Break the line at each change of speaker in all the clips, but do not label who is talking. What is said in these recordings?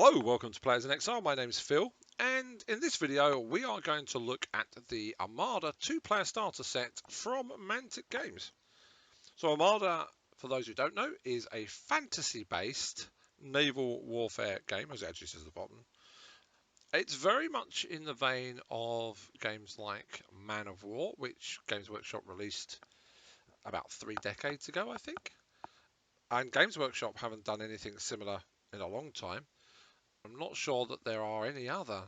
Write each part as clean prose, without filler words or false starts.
Hello, welcome to Players in Exile. My name's Phil, and in this video we are going to look at the Armada two-player starter set from Mantic Games. So Armada, for those who don't know, is a fantasy-based naval warfare game, as it actually says at the bottom. It's very much in the vein of games like Man of War, which Games Workshop released about 3 decades ago, I think. And Games Workshop haven't done anything similar in a long time. I'm not sure that there are any other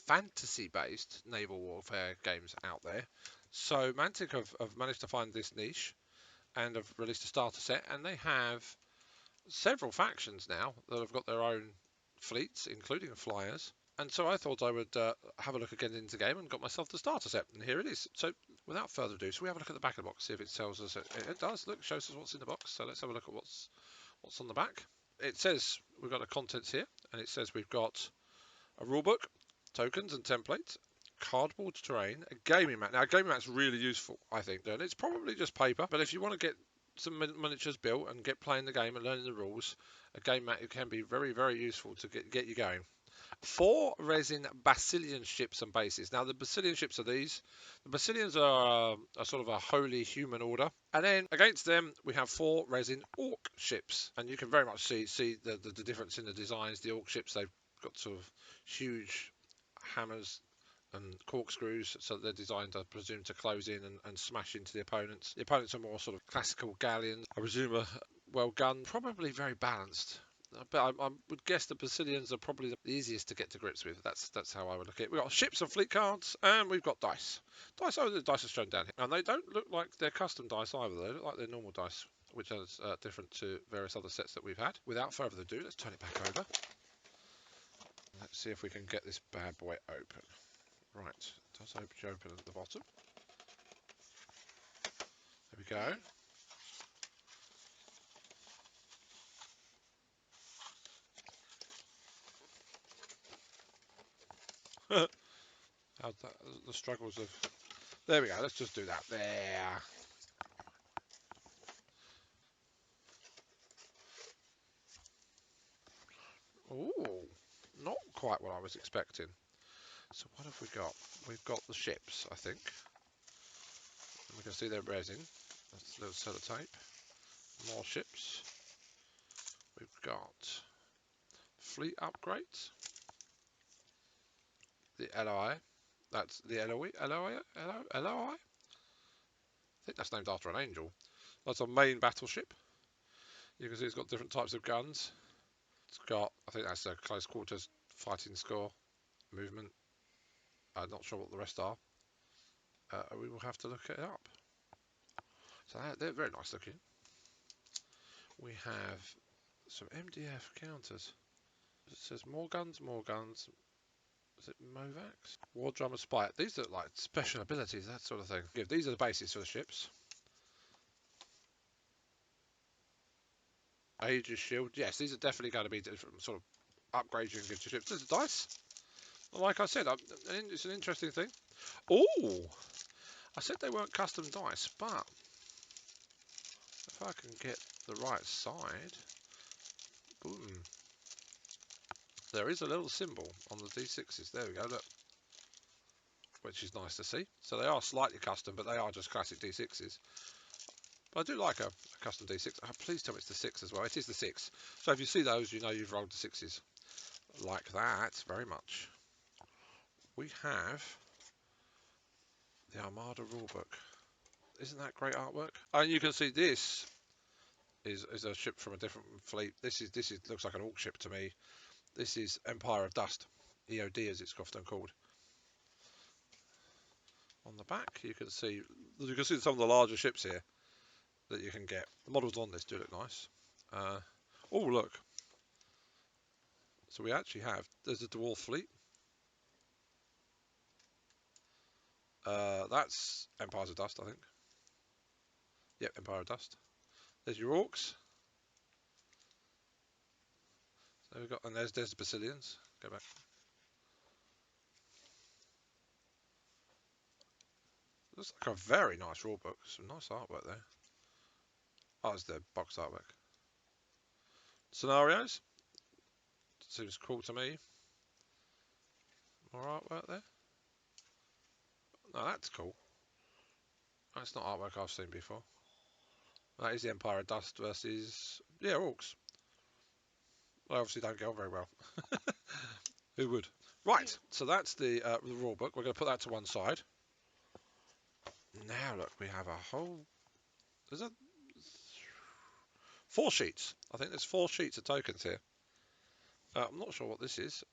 fantasy-based naval warfare games out there. So Mantic have managed to find this niche and have released a starter set, and they have several factions now that have got their own fleets, including flyers. And so I thought I would have a look again into the game and got myself the starter set, and here it is. So without further ado, so we have a look at the back of the box, see if it tells us. It does. Look, shows us what's in the box. So let's have a look at what's on the back. It says we've got the contents here, and it says we've got a rulebook, tokens and templates, cardboard terrain, a gaming mat. Now, a gaming mat's really useful, I think, and it's probably just paper, but if you want to get some miniatures built and get playing the game and learning the rules, a game mat can be very, very useful to get you going. 4 resin Basilian ships and bases. Now, the Basilian ships are these. The Basilians are sort of a holy human order. And then against them, we have 4 resin orc ships. And you can very much see the difference in the designs. The orc ships, they've got sort of huge hammers and corkscrews, so they're designed, I presume, to close in and smash into the opponents. The opponents are more sort of classical galleons. I presume are well gunned, probably very balanced. But I would guess the Basilians are probably the easiest to get to grips with. That's how I would look at it. We've got ships and fleet cards, and we've got dice. The dice are shown down here. And they don't look like they're custom dice either. They look like they're normal dice, which is different to various other sets that we've had. Without further ado, let's turn it back over. Let's see if we can get this bad boy open. Right, it does open at the bottom. There we go. How's that? The struggles of... There we go, let's just do that. There. Ooh, not quite what I was expecting. So what have we got? We've got the ships, I think. And we can see their resin. That's a little sellotape. More ships. We've got fleet upgrades. The LOI. That's the LOI? LOI? LOI? I think that's named after an angel. That's our main battleship. You can see it's got different types of guns. It's got, I think that's a close quarters fighting score, movement. I'm not sure what the rest are. We will have to look it up. So they're very nice looking. We have some Mdf counters. It says more guns, more guns. Is it Movax? War Drummer Spy. These are like special abilities, that sort of thing. Yeah, these are the bases for the ships. Aegis Shield. Yes, these are definitely going to be different sort of upgrades you can give to ships. There's dice. Like I said, it's an interesting thing. Oh! I said they weren't custom dice, but if I can get the right side, boom. There is a little symbol on the D6s. There we go, look. Which is nice to see. So they are slightly custom, but they are just classic D6s. But I do like a custom D6. Please tell me it's the 6 as well. It is the 6. So if you see those, you know you've rolled the 6s. Like that, very much. We have the Armada rulebook. Isn't that great artwork? And you can see this is a ship from a different fleet. This looks like an orc ship to me. This is Empire of Dust, EOD as it's often called. On the back, you can see some of the larger ships here that you can get. The models on this do look nice. Oh look! So we actually have. There's a dwarf fleet. That's Empires of Dust, I think. Yep, Empire of Dust. There's your orcs. So we've got, and there's the Basilians. Go back. Looks like a very nice rulebook. Some nice artwork there. Oh, it's the box artwork. Scenarios. Seems cool to me. More artwork there. No, that's cool. That's not artwork I've seen before. That is the Empire of Dust versus, yeah, Orcs. They obviously don't get on very well. Who would? Right, so that's the rule book. We're going to put that to one side. Now look, we have a whole... There's 4 sheets. I think there's 4 sheets of tokens here. I'm not sure what this is.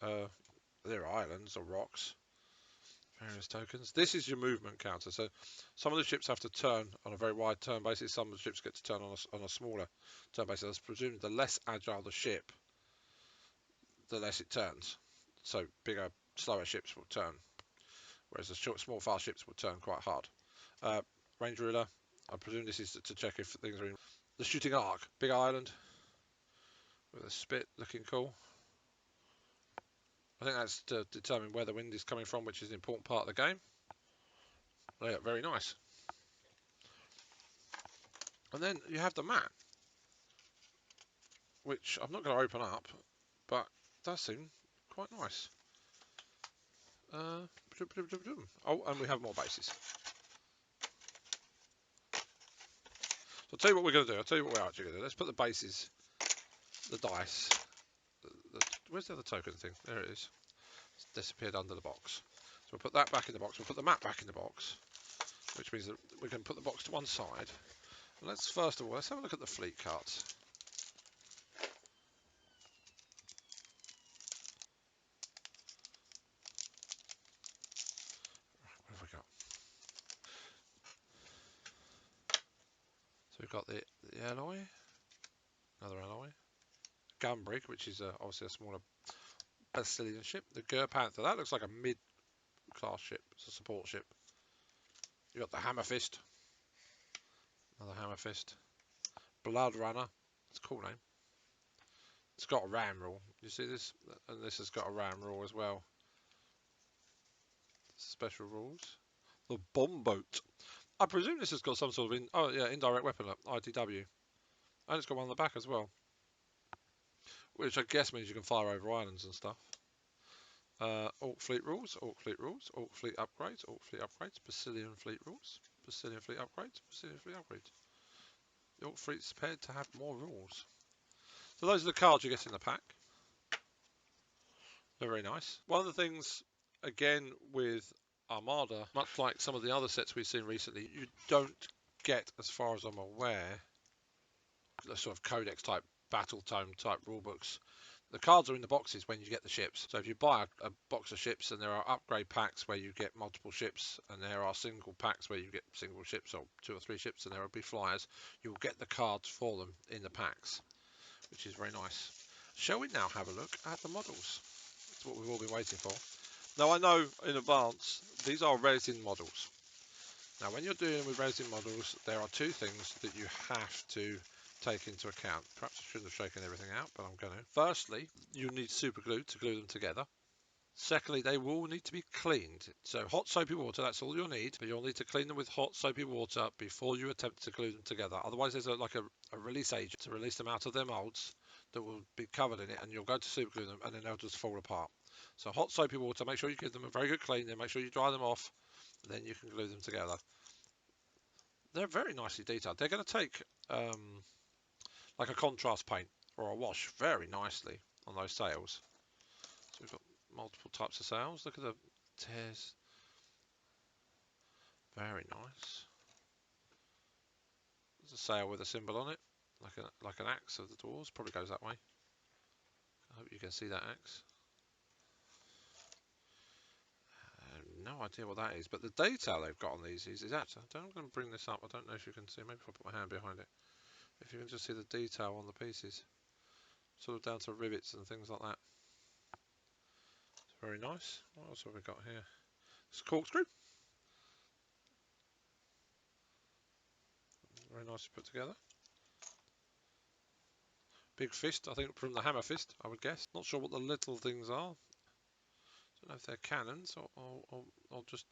They're islands or rocks. Various tokens. This is your movement counter. So some of the ships have to turn on a very wide turn basis. Some of the ships get to turn on a smaller turn basis. I presume the less agile the ship, the less it turns. So bigger, slower ships will turn, whereas the small, fast ships will turn quite hard. Range ruler. I presume this is to check if things are in. The shooting arc. Big island with a spit, looking cool. I think that's to determine where the wind is coming from, which is an important part of the game. Yeah, very nice. And then you have the map, which I'm not going to open up, but does seem quite nice. Oh, and we have more bases. So I'll tell you what we're going to do. I'll tell you what we're actually going to do. Let's put the bases, the dice. Where's the other token thing? There it is. It's disappeared under the box. So we'll put that back in the box. We'll put the map back in the box, which means that we can put the box to one side. And let's first of all, let's have a look at the fleet cards. What have we got? So we've got the alloy, another alloy, gun brig, which is obviously a smaller Brazilian ship. The Gur Panther, that looks like a mid-class ship. It's a support ship. You got the Hammer Fist, another Hammer Fist. Blood Runner, it's a cool name. It's got a ram rule. You see this? And this has got a ram rule as well. Special rules. The bomb boat. I presume this has got some sort of indirect weapon up, ITW. And it's got one on the back as well. Which I guess means you can fire over islands and stuff. Orc fleet rules, Orc fleet rules, Orc fleet upgrades, Orc fleet upgrades, Brazilian fleet rules, Brazilian fleet upgrades, Brazilian fleet upgrades. The Orc fleet's prepared to have more rules. So those are the cards you get in the pack. They're very nice. One of the things, again, with Armada, much like some of the other sets we've seen recently, you don't get, as far as I'm aware, the sort of codex type, battle tome type rulebooks. The cards are in the boxes when you get the ships. So if you buy a box of ships, and there are upgrade packs where you get multiple ships, and there are single packs where you get single ships or 2 or 3 ships, and there will be flyers, you will get the cards for them in the packs, which is very nice. Shall we now have a look at the models? That's what we've all been waiting for. Now I know in advance, these are resin models. Now when you're dealing with resin models, there are 2 things that you have to take into account. Perhaps I shouldn't have shaken everything out, but I'm going to. Firstly, you need super glue to glue them together. Secondly, they will need to be cleaned. So hot soapy water, that's all you'll need, but you'll need to clean them with hot soapy water before you attempt to glue them together. Otherwise there's a release agent to release them out of their molds that will be covered in it, and you'll go to super glue them and then they'll just fall apart. So hot soapy water, make sure you give them a very good clean, then make sure you dry them off, and then you can glue them together. They're very nicely detailed. They're going to take like a contrast paint or a wash very nicely on those sails. So we've got multiple types of sails. Look at the tears. Very nice. There's a sail with a symbol on it, like an axe of the dwarves. Probably goes that way. I hope you can see that axe. I have no idea what that is, but the detail they've got on these is actually. I'm going to bring this up. I don't know if you can see. Maybe if I put my hand behind it. If you can just see the detail on the pieces, sort of down to rivets and things like that. It's very nice. What else have we got here? It's a corkscrew. Very nicely put together. Big fist, I think from the hammer fist, I would guess. Not sure what the little things are. Don't know if they're cannons or just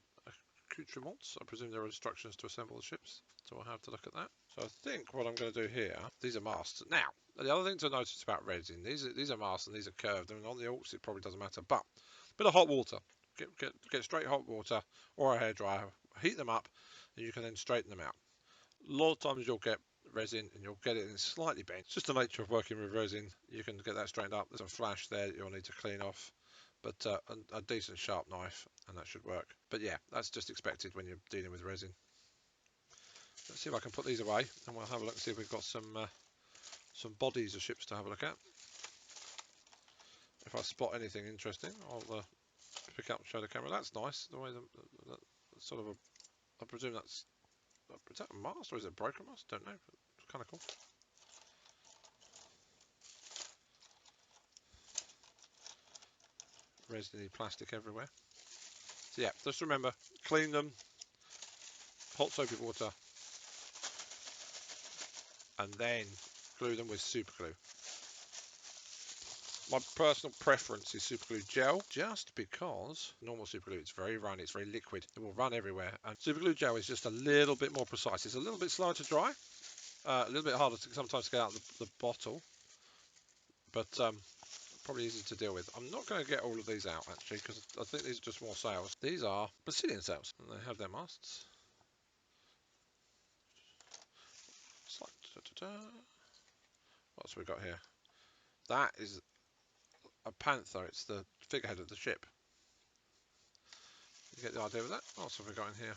accoutrements. I presume there are instructions to assemble the ships, so I'll have to look at that. So I think what I'm going to do here, these are masts. Now, The other thing to notice about resin, these are masked and these are curved, and on the Orcs it probably doesn't matter, but a bit of hot water. Get straight hot water or a hairdryer, heat them up, and you can then straighten them out. A lot of times you'll get resin and you'll get it in slightly bent. It's just the nature of working with resin. You can get that straightened up. There's a flash there that you'll need to clean off, but a decent sharp knife and that should work. But yeah, that's just expected when you're dealing with resin. Let's see if I can put these away and we'll have a look and see if we've got some bodies of ships to have a look at. If I spot anything interesting, I'll pick up and show the camera. That's nice, the way the sort of I presume that's, is that a mast or is it a broken mast? Don't know. It's kind of cool. Resiny plastic everywhere. So yeah, just remember, clean them, hot soapy water, and then glue them with super glue. My personal preference is super glue gel, just because normal super glue, it's very runny, it's very liquid, it will run everywhere, and super glue gel is just a little bit more precise. It's a little bit slower to dry, a little bit harder to sometimes get out the bottle, but probably easy to deal with. I'm not going to get all of these out actually, because I think these are just more sails. These are Brazilian sails, and they have their masts. What else have we got here? That is a panther. It's the figurehead of the ship. You get the idea of that? What else have we got in here?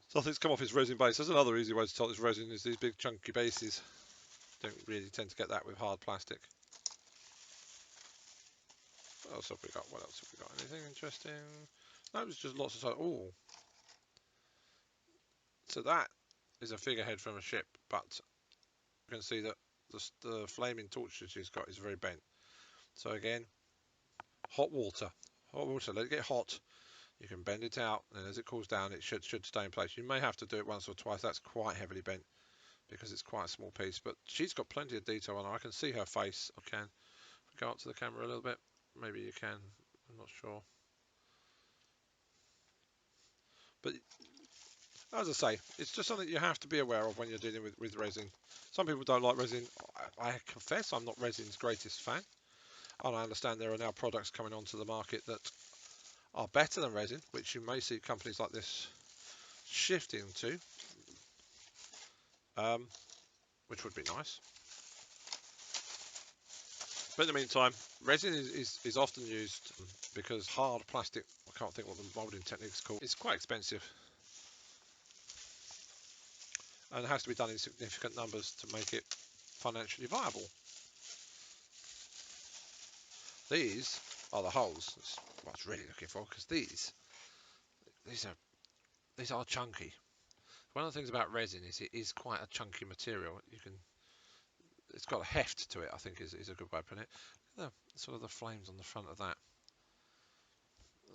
Something's come off his resin base. There's another easy way to tell it's resin is these big chunky bases. Don't really tend to get that with hard plastic. What else have we got? What else have we got? Anything interesting? No, it's just lots of... Oh! So that is a figurehead from a ship, but you can see that the flaming torch that she's got is very bent. So again, hot water. Hot water, let it get hot. You can bend it out, and as it cools down, it should stay in place. You may have to do it once or twice. That's quite heavily bent because it's quite a small piece, but she's got plenty of detail on her. I can see her face. I can go up to the camera a little bit. Maybe you can. I'm not sure. But as I say, it's just something you have to be aware of when you're dealing with resin. Some people don't like resin. I confess I'm not resin's greatest fan. And I understand there are now products coming onto the market that are better than resin, which you may see companies like this shifting to, which would be nice. But in the meantime, resin is often used because hard plastic, I can't think what the moulding technique is called, it's quite expensive. And it has to be done in significant numbers to make it financially viable. These are the holes. That's what I was really looking for, because these are chunky. One of the things about resin is it is quite a chunky material. It's got a heft to it, I think is a good way of putting it. The sort of the flames on the front of that,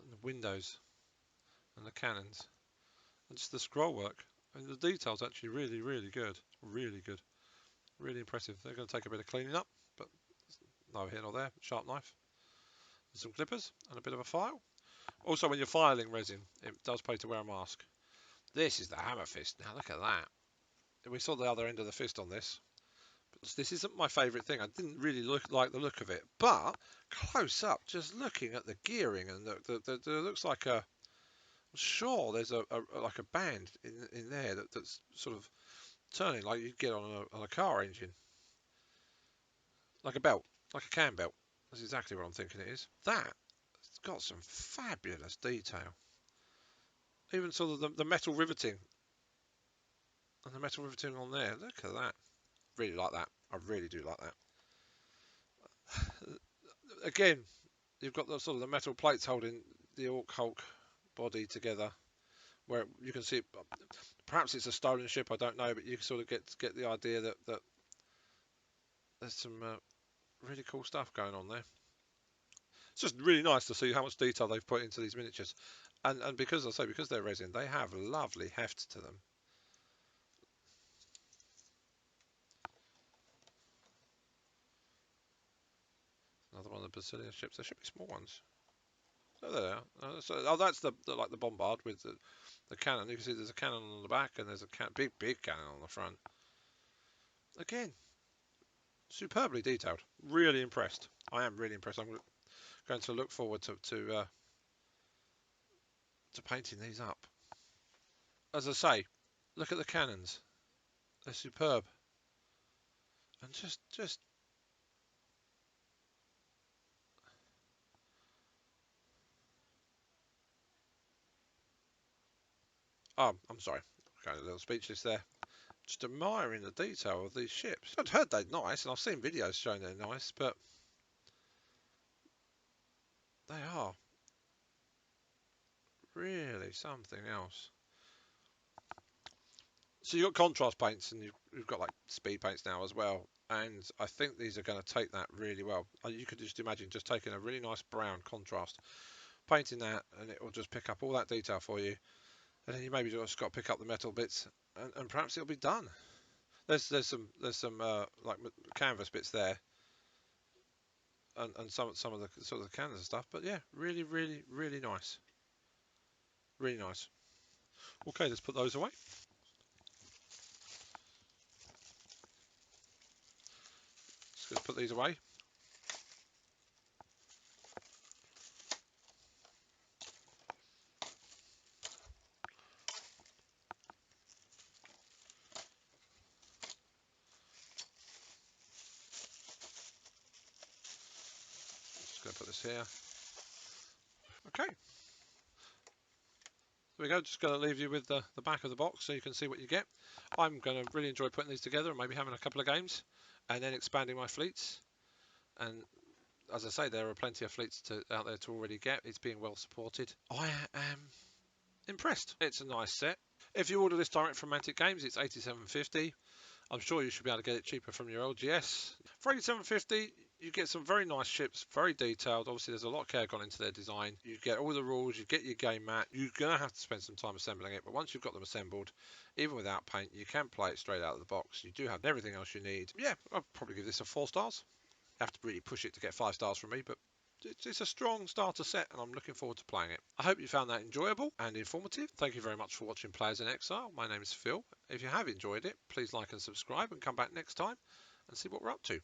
and the windows, and the cannons, and just the scroll work. And the detail's actually really, really good. Really good. Really impressive. They're going to take a bit of cleaning up, but neither here nor there. Sharp knife, and some clippers, and a bit of a file. Also, when you're filing resin, it does pay to wear a mask. This is the hammer fist. Now look at that. We saw the other end of the fist on this. But this isn't my favourite thing. I didn't really like the look of it, but close up, just looking at the gearing and it looks like a. Sure, there's like a band in there that's sort of turning like you'd get on a car engine, like a belt, like a cam belt. That's exactly what I'm thinking it is. That's got some fabulous detail. Even sort of the metal riveting. And the metal riveting on there. Look at that. Really like that. I really do like that. Again, you've got the sort of the metal plates holding the Orc Hulk body together, where you can see it, perhaps it's a stolen ship, I don't know, but you can sort of get the idea that there's some really cool stuff going on there. It's just really nice to see how much detail they've put into these miniatures, and because because they're resin, they have lovely heft to them. Another one of the Brazilian ships. There should be small ones. Oh, there they are. Oh, that's like the bombard with the cannon. You can see there's a cannon on the back and there's a big cannon on the front. Again, superbly detailed. Really impressed. I am really impressed. I'm going to look forward to painting these up. As I say, look at the cannons. They're superb. And just oh, I'm sorry. Kind of a little speechless there. Just admiring the detail of these ships. I'd heard they're nice, and I've seen videos showing they're nice, but they are really something else. So you've got contrast paints, and you've got like speed paints now as well, and I think these are going to take that really well. You could just imagine just taking a really nice brown contrast, painting that, and it will just pick up all that detail for you, and then you maybe just got to pick up the metal bits, and perhaps it'll be done. There's some like canvas bits there, and some of the sort of the cannons and stuff, but yeah, really nice, really nice. Okay, let's put those away. Let's put these away. Just going to put this here. Okay, there we go. Just going to leave you with the back of the box so you can see what you get. I'm going to really enjoy putting these together and maybe having a couple of games and then expanding my fleets. And as I say, there are plenty of fleets out there to already get. It's being well supported. I am impressed. It's a nice set. If you order this direct from Mantic Games, it's $87.50. I'm sure you should be able to get it cheaper from your LGS. For $87.50, you get some very nice ships, very detailed. Obviously, there's a lot of care gone into their design. You get all the rules, you get your game mat. You're going to have to spend some time assembling it, but once you've got them assembled, even without paint, you can play it straight out of the box. You do have everything else you need. Yeah, I'll probably give this a 4 stars. You have to really push it to get 5 stars from me, but it's a strong starter set and I'm looking forward to playing it. I hope you found that enjoyable and informative. Thank you very much for watching Players in Exile. My name is Phil. If you have enjoyed it, please like and subscribe and come back next time and see what we're up to.